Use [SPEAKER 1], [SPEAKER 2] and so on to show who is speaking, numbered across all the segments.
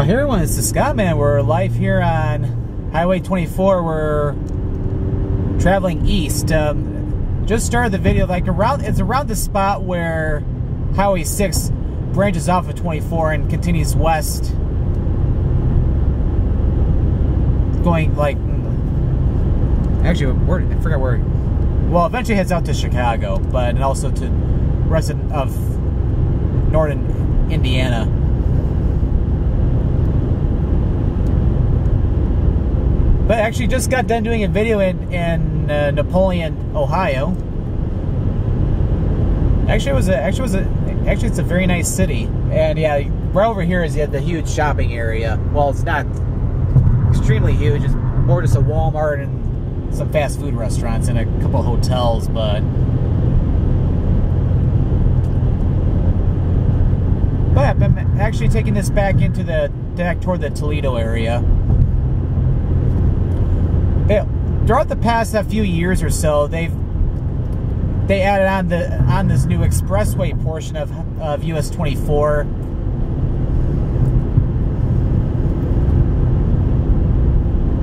[SPEAKER 1] Here everyone, it's the Scottman. We're live here on Highway 24. We're traveling east. Just started the video it's around the spot where Highway 6 branches off of 24 and continues west, going actually I forgot where. Well, eventually heads out to Chicago, and also to the rest of northern Indiana. But actually just got done doing a video in Napoleon, Ohio. Actually, it's a very nice city. And yeah, right over here is the huge shopping area. Well, it's not extremely huge. It's more just a Walmart and some fast food restaurants and a couple of hotels. But I'm actually taking this back toward the Toledo area. Throughout the past few years or so, they added on this new expressway portion of US 24.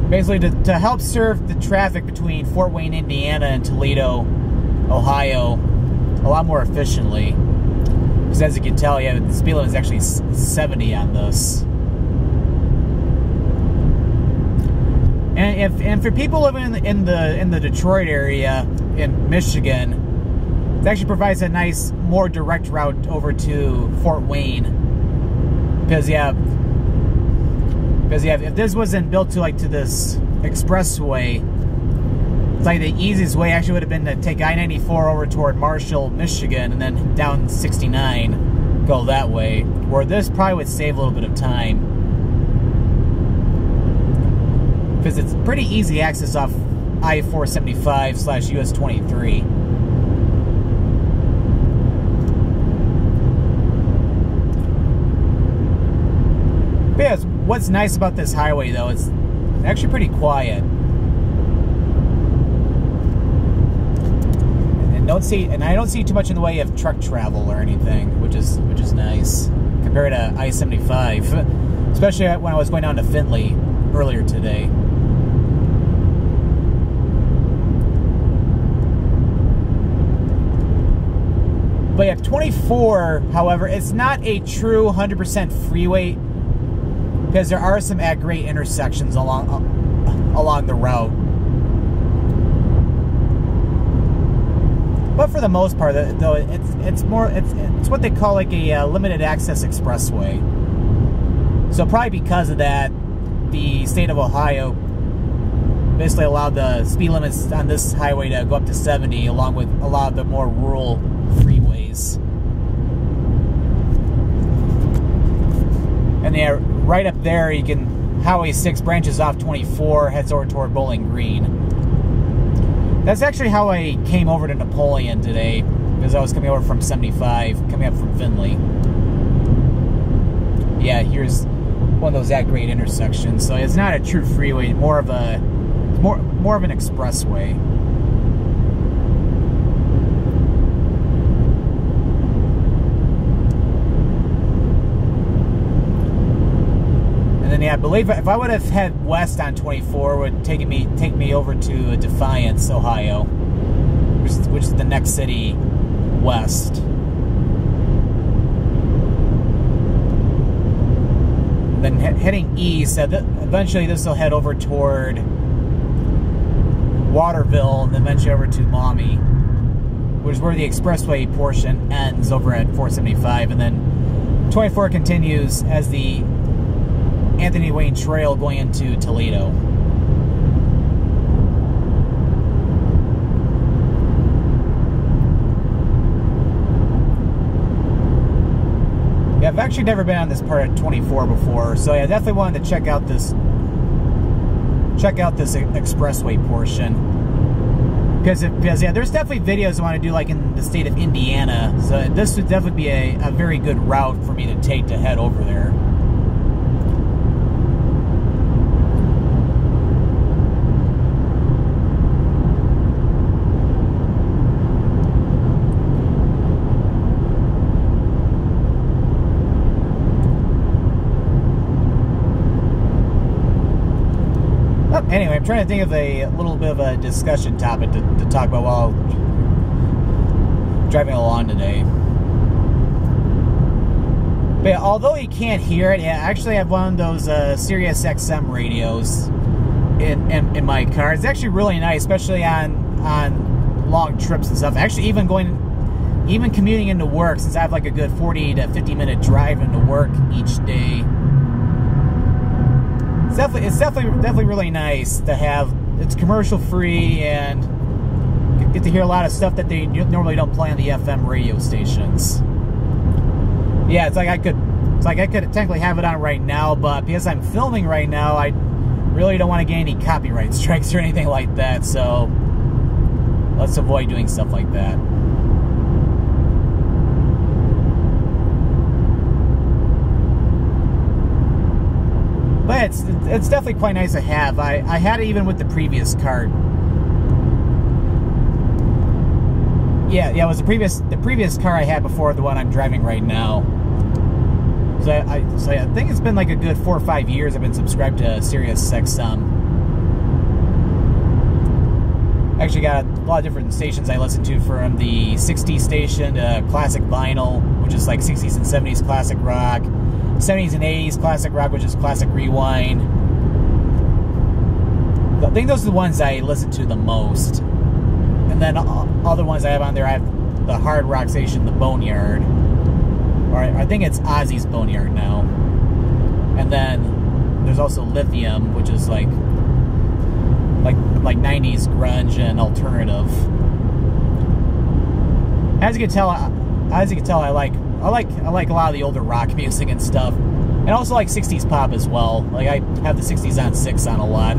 [SPEAKER 1] Basically to help serve the traffic between Fort Wayne, Indiana and Toledo, Ohio a lot more efficiently. Because as you can tell, yeah, the speed limit is actually 70 on this. And for people living in the Detroit area in Michigan, it actually provides a nice, more direct route over to Fort Wayne. Because if this wasn't built to this expressway, it's like the easiest way actually would have been to take I-94 over toward Marshall, Michigan, and then down 69, go that way. Where this probably would save a little bit of time. Because it's pretty easy access off I-475 / US 23. But yeah, what's nice about this highway though, it's actually pretty quiet. And I don't see too much in the way of truck travel or anything, which is nice compared to I-75, especially when I was going down to Findlay earlier today. But yeah, 24, however, it's not a true 100% freeway because there are some at-grade intersections along the route. But for the most part, though, it's what they call a limited access expressway. So probably because of that, the state of Ohio basically allowed the speed limits on this highway to go up to 70, along with a lot of the more rural freeways. And yeah, right up there, Highway 6 branches off 24, heads over toward Bowling Green. That's actually how I came over to Napoleon today, because I was coming over from 75, coming up from Findlay. Yeah, here's one of those at-grade intersections. So it's not a true freeway, more of an expressway. Yeah, I believe if I would have head west on 24, it would take me over to Defiance, Ohio, which is the next city west. And then heading east, eventually this will head over toward Waterville, and then eventually over to Maumee, which is where the expressway portion ends over at 475, and then 24 continues as the Anthony Wayne Trail going into Toledo. Yeah, I've actually never been on this part of 24 before, so yeah, definitely wanted to check out this expressway portion. Because yeah, there's definitely videos I want to do in the state of Indiana, so this would definitely be a very good route for me to take to head over there. I'm trying to think of a little bit of a discussion topic to talk about while driving along today. But yeah, although you can't hear it, yeah, I actually have one of those Sirius XM radios in my car. It's actually really nice, especially on long trips and stuff. Actually, even commuting into work, since I have like a good 40 to 50 minute drive into work each day. It's definitely really nice to have. It's commercial free and get to hear a lot of stuff that they normally don't play on the FM radio stations. Yeah, it's like I could technically have it on right now, but because I'm filming right now, I really don't want to get any copyright strikes or anything like that. So let's avoid doing stuff like that. But it's definitely quite nice to have. I had it even with the previous car. Yeah, it was the previous car I had before the one I'm driving right now. So I think it's been like a good 4 or 5 years I've been subscribed to Sirius XM. Actually got a lot of different stations I listen to, from the 60s station to classic vinyl, which is like 60s and 70s classic rock, 70s and 80s classic rock, which is classic rewind. I think those are the ones I listen to the most. And then other ones I have on there, I have the hard rock station, the Boneyard. Or I think it's Ozzy's Boneyard now. And then there's also Lithium, which is like 90s grunge and alternative. As you can tell, I like a lot of the older rock music and stuff, and also like 60s pop as well. Like I have the 60s on 6 on a lot.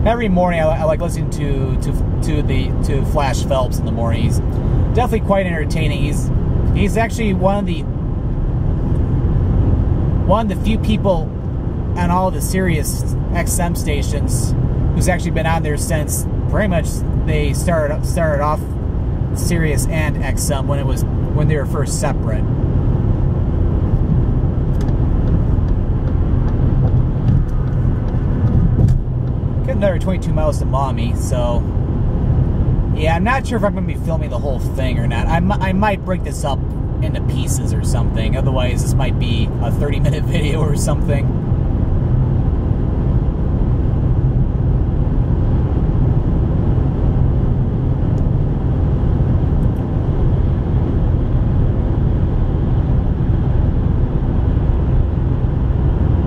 [SPEAKER 1] Every morning I like listening to Flash Phelps in the morning. He's definitely quite entertaining. He's actually one of the few people on all the Sirius XM stations who's actually been on there since pretty much they started off Sirius and XM when they were first separate. Got another 22 miles to Maumee, so yeah, I'm not sure if I'm going to be filming the whole thing or not. I might break this up into pieces or something. Otherwise, this might be a 30-minute video or something.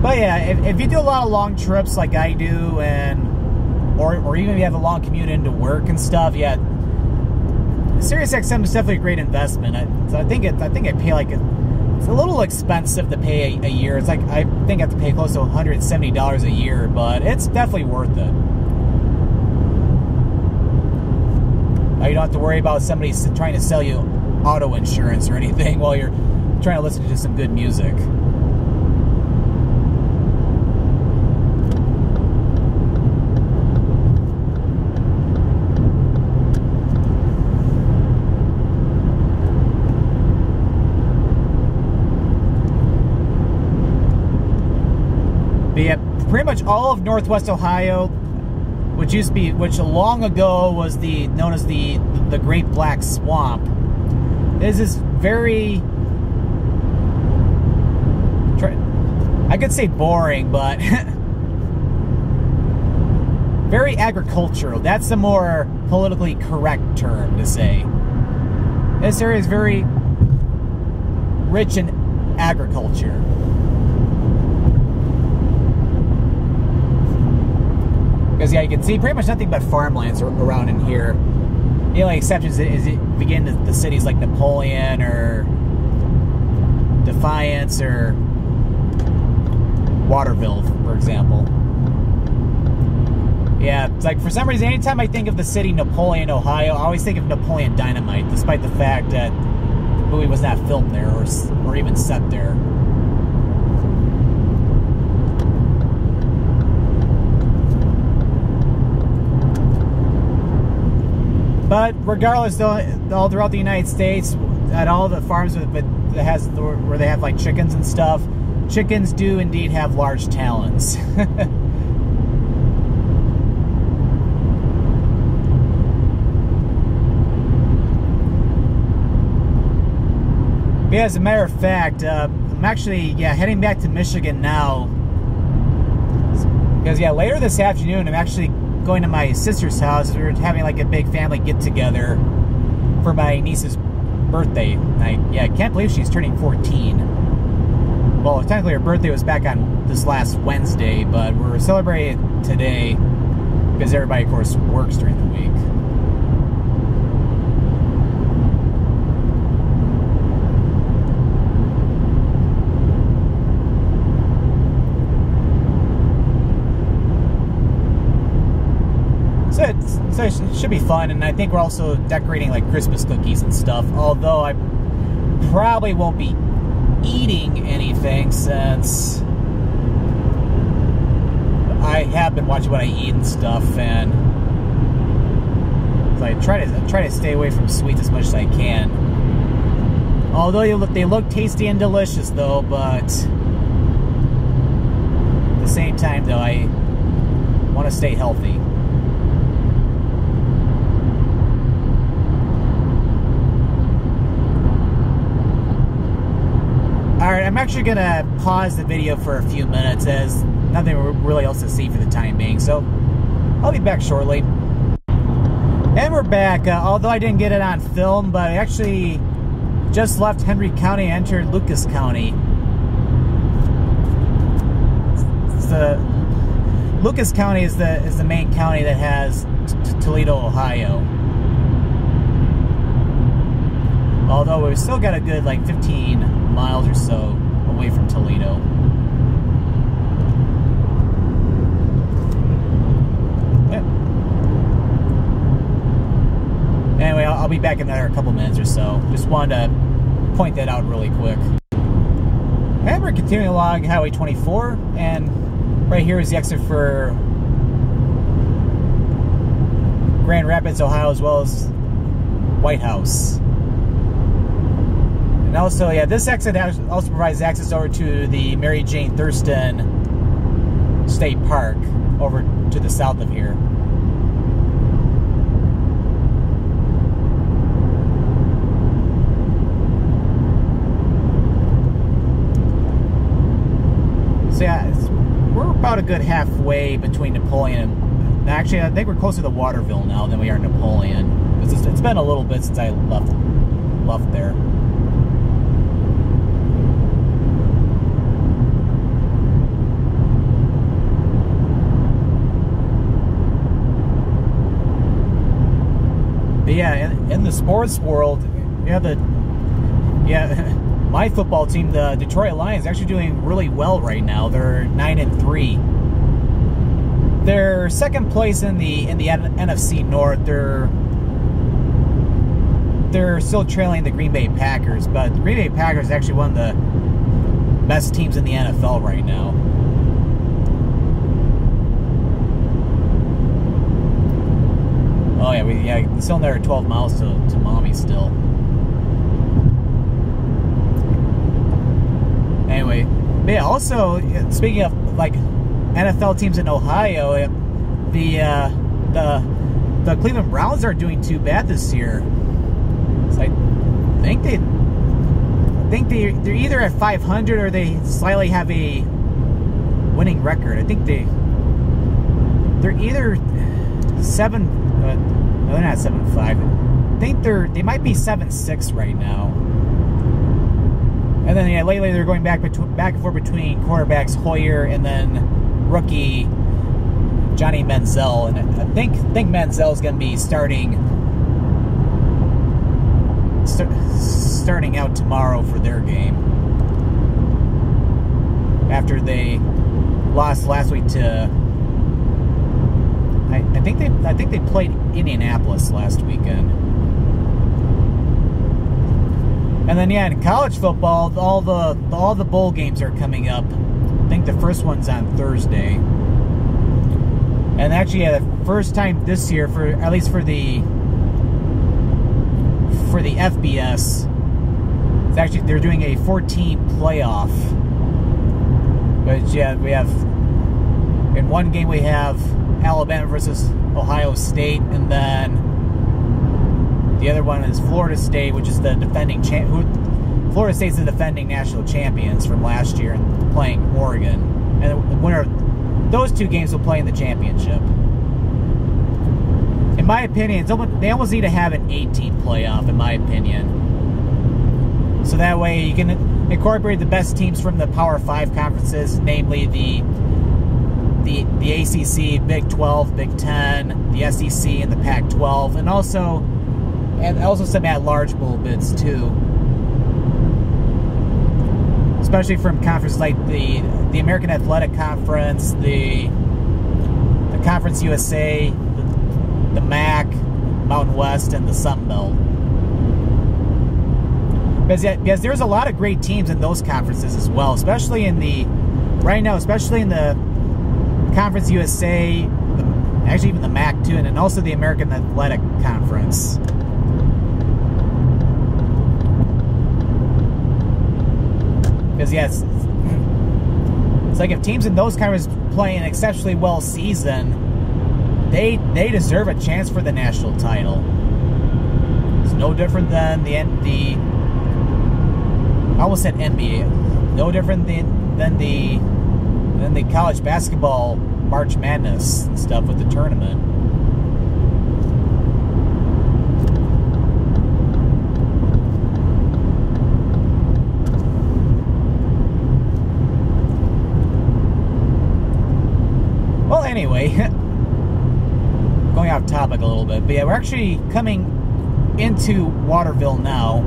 [SPEAKER 1] But yeah, if you do a lot of long trips like I do, or even if you have a long commute into work and stuff, yeah, Sirius XM is definitely a great investment. I think I pay like it's a little expensive to pay a year. It's like I think I have to pay close to $170 a year, but it's definitely worth it. Now you don't have to worry about somebody trying to sell you auto insurance or anything while you're trying to listen to some good music. Yeah, pretty much all of Northwest Ohio, which long ago was known as the Great Black Swamp, is this very, I could say boring, but very agricultural. That's the more politically correct term to say. This area is very rich in agriculture. Because yeah, you can see pretty much nothing but farmlands around in here. The only exceptions is you begin the cities like Napoleon or Defiance or Waterville, for example. Yeah, it's like for some reason, anytime I think of the city Napoleon, Ohio, I always think of Napoleon Dynamite, despite the fact that the movie was not filmed there or even set there. But regardless, all throughout the United States, at all the farms where they have like chickens and stuff, chickens do indeed have large talons. Yeah, as a matter of fact, I'm actually heading back to Michigan now. Because later this afternoon, I'm actually going to my sister's house. We're having like a big family get together for my niece's birthday. And I can't believe she's turning 14. Well, technically her birthday was back on this last Wednesday, but we're celebrating it today because everybody, of course, works during the week. So it should be fun, and I think we're also decorating like Christmas cookies and stuff, although I probably won't be eating anything since I have been watching what I eat and stuff, and so I try to stay away from sweets as much as I can. Although they look tasty and delicious though, but at the same time though, I want to stay healthy. Alright, I'm actually going to pause the video for a few minutes as nothing really else to see for the time being, so I'll be back shortly. And we're back, although I didn't get it on film, but I actually just left Henry County and entered Lucas County. Lucas County is the main county that has Toledo, Ohio. Although we've still got a good like 15 miles or so away from Toledo. Yep. Anyway, I'll be back in another couple minutes or so. Just wanted to point that out really quick. And we're continuing along Highway 24, and right here is the exit for Grand Rapids, Ohio, as well as White House. And also, this exit also provides access over to the Mary Jane Thurston State Park over to the south of here. So we're about a good halfway between Napoleon and... Actually, I think we're closer to Waterville now than we are Napoleon. It's been a little bit since I left there. Yeah, in the sports world, my football team, the Detroit Lions, are actually doing really well right now. They're 9-3. They're second place in the NFC North. They're still trailing the Green Bay Packers, but the Green Bay Packers is actually one of the best teams in the NFL right now. Oh yeah, still another 12 miles to Maumee still. Anyway, but yeah, also speaking of like NFL teams in Ohio, the Cleveland Browns aren't doing too bad this year. So I think they're either at 500 or they slightly have a winning record. I think they're either 7. No, they're not 7-5. I think they might be 7-6 right now. And then lately they're going back and forth between quarterbacks Hoyer and then rookie Johnny Manziel, and I think Manziel's going to be starting out tomorrow for their game after they lost last week to. I think they played Indianapolis last weekend. And then in college football, all the bowl games are coming up. I think the first one's on Thursday. And actually, the first time this year, at least for the FBS, it's actually they're doing a 14 playoff. But we have in one game we have Alabama versus Ohio State, and then the other one is Florida State, which is the defending champ, Florida State's the defending national champions from last year and playing Oregon. And the winner of those two games will play in the championship. In my opinion, they almost need to have an 8-team playoff, in my opinion. So that way you can incorporate the best teams from the Power 5 conferences, namely the ACC, Big 12, Big 10, the SEC, and the Pac-12, and also some at-large bowl bids too. Especially from conferences like the American Athletic Conference, the Conference USA, the MAC, Mountain West, and the Sun Belt. Because there's a lot of great teams in those conferences as well, especially in the Conference USA, actually even the MAC too, and then also the American Athletic Conference. Because yes, it's like if teams in those conferences play an exceptionally well season, they deserve a chance for the national title. It's no different than I almost said NBA. No different than the college basketball March Madness and stuff with the tournament. Well, anyway, going off topic a little bit, but yeah, we're actually coming into Waterville now.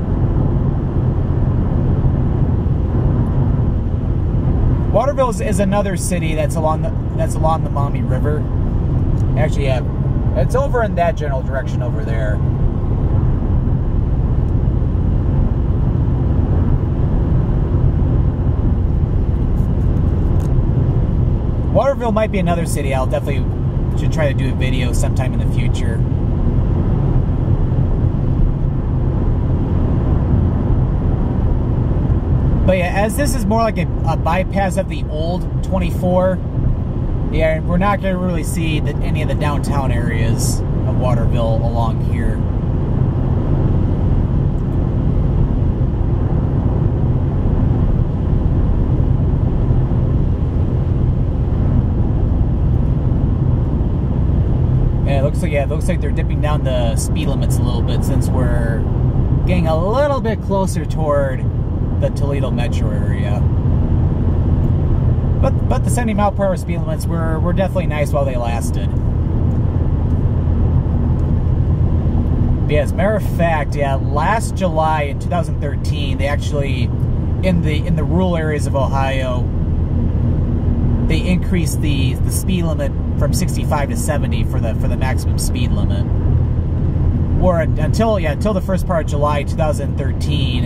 [SPEAKER 1] Waterville is another city that's along the Maumee River. Actually, yeah, it's over in that general direction over there. Waterville might be another city I'll definitely should try to do a video sometime in the future. But yeah, as this is more like a bypass of the old 24, yeah, we're not going to really see any of the downtown areas of Waterville along here. It looks like they're dipping down the speed limits a little bit since we're getting a little bit closer toward the Toledo metro area. But the 70-mile-per-hour speed limits were definitely nice while they lasted. But yeah, as a matter of fact, yeah, last July in 2013, they actually in the rural areas of Ohio, they increased the speed limit from 65 to 70 for the maximum speed limit. Or until the first part of July 2013,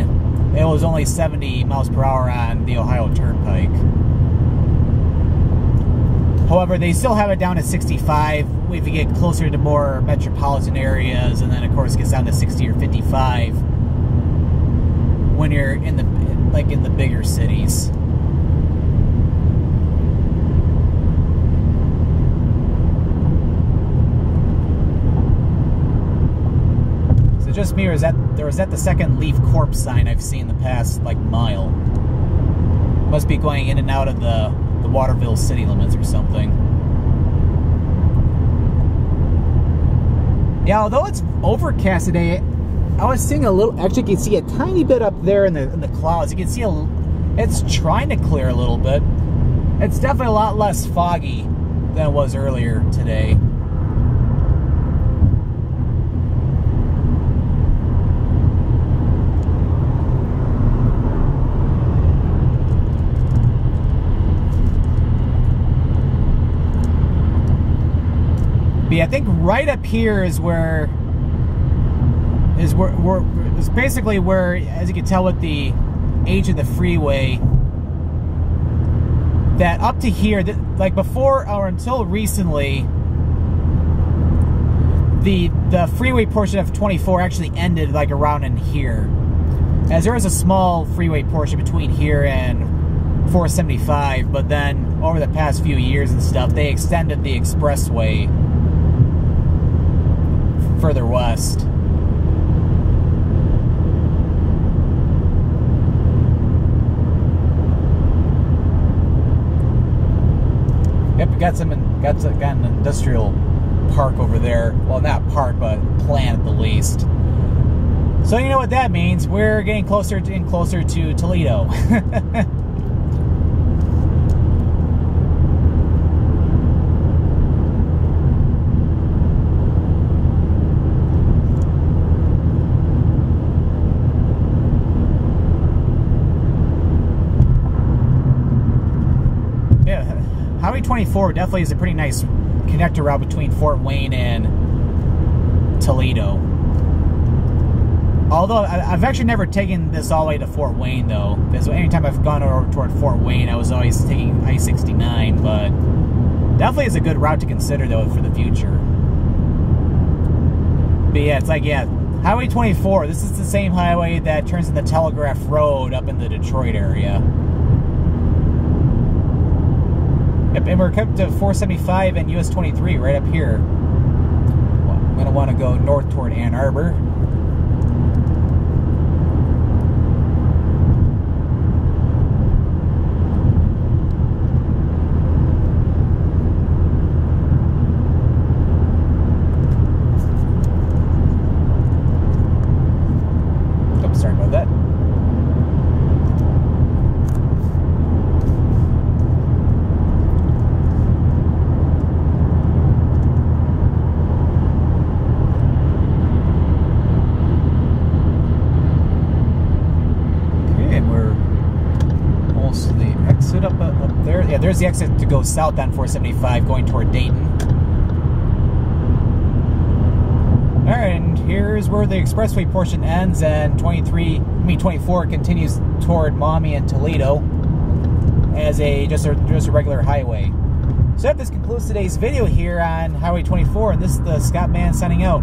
[SPEAKER 1] it was only 70 miles per hour on the Ohio Turnpike. However, they still have it down to 65 if you get closer to more metropolitan areas, and then of course it gets down to 60 or 55 when you're in the bigger cities. Just me, or is that the second Leaf Corp sign I've seen the past mile? Must be going in and out of the Waterville city limits or something. Yeah, although it's overcast today, I was seeing a little. Actually, you can see a tiny bit up there in the clouds. You can see it's trying to clear a little bit. It's definitely a lot less foggy than it was earlier today. But yeah, I think right up here is basically where, as you can tell with the age of the freeway, that up to here, like before or until recently, the freeway portion of 24 actually ended like around in here, as there was a small freeway portion between here and 475. But then over the past few years and stuff, they extended the expressway further west. got an industrial park over there. Well, not park, but plant at the least. So you know what that means. We're getting closer and closer to Toledo. Highway 24 definitely is a pretty nice connector route between Fort Wayne and Toledo. Although I've actually never taken this all the way to Fort Wayne though, because anytime I've gone over toward Fort Wayne, I was always taking I-69. But definitely is a good route to consider though for the future. But yeah, it's like Highway 24. This is the same highway that turns into Telegraph Road up in the Detroit area. Yep, and we're up to 475 and US 23 right up here. Well, I'm going to want to go north toward Ann Arbor. Oh, sorry about that. Up there. Yeah, there's the exit to go south on 475 going toward Dayton. Alright, and here's where the expressway portion ends and 24 continues toward Maumee and Toledo as just a regular highway. So this concludes today's video here on Highway 24, and this is the Scott Man signing out.